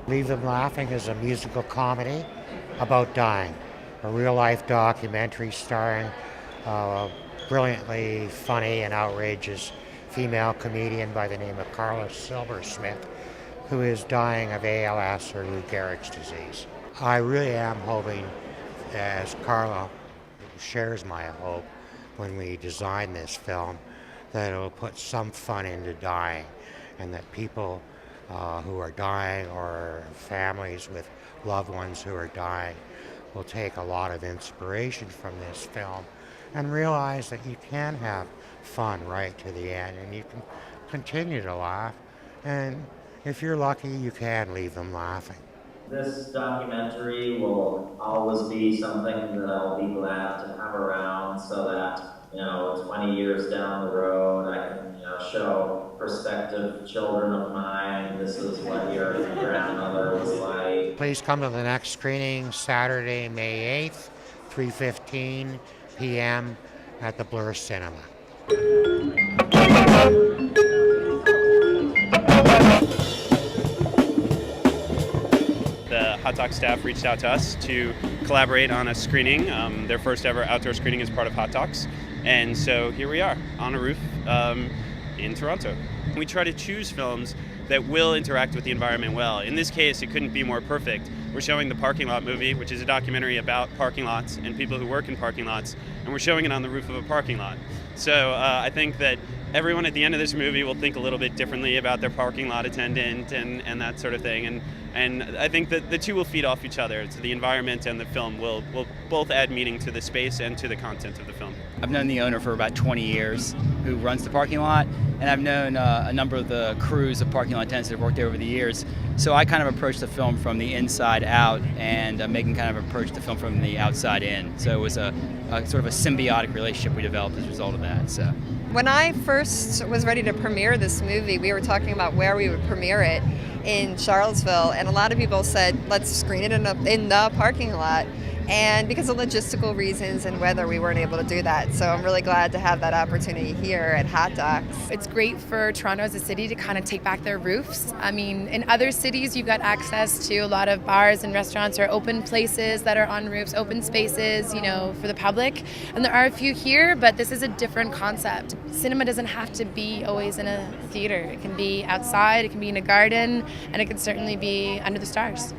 Leave Them Laughing is a musical comedy about dying, a real-life documentary starring a brilliantly funny and outrageous female comedian by the name of Carla Zilbersmith, who is dying of ALS or Lou Gehrig's disease. I really am hoping, as Carla shares my hope when we design this film, that it will put some fun into dying, and that people who are dying or families with loved ones who are dying will take a lot of inspiration from this film and realize that you can have fun right to the end and you can continue to laugh, and if you're lucky you can leave them laughing. This documentary will always be something that I'll be glad to have around so that, 20 years down the road, I can, show prospective children of mine, this is what your grandmother was like. Please come to the next screening Saturday, May 8th, 3:15 p.m. at the Blur Cinema. The Hot Docs staff reached out to us to collaborate on a screening, their first ever outdoor screening as part of Hot Docs. And so here we are on a roof in Toronto. We try to choose films that will interact with the environment well. In this case, it couldn't be more perfect. We're showing the Parking Lot movie, which is a documentary about parking lots and people who work in parking lots, and we're showing it on the roof of a parking lot. So I think that everyone at the end of this movie will think a little bit differently about their parking lot attendant and that sort of thing. And I think that the two will feed off each other. So the environment and the film will both add meaning to the space and to the content of the film. I've known the owner for about 20 years who runs the parking lot, and I've known a number of the crews of parking lot attendants that have worked there over the years. So I kind of approached the film from the inside out, and Meghan kind of approached the film from the outside in. So it was a sort of a symbiotic relationship we developed as a result of that. So when I first was ready to premiere this movie, we were talking about where we would premiere it in Charlottesville, and a lot of people said, let's screen it in the parking lot. And because of logistical reasons and weather, we weren't able to do that. So I'm really glad to have that opportunity here at Hot Docs. It's great for Toronto as a city to kind of take back their roofs. I mean, in other cities, you've got access to a lot of bars and restaurants or open places that are on roofs, open spaces, for the public. And there are a few here, but this is a different concept. Cinema doesn't have to be always in a theater. It can be outside, it can be in a garden, and it can certainly be under the stars.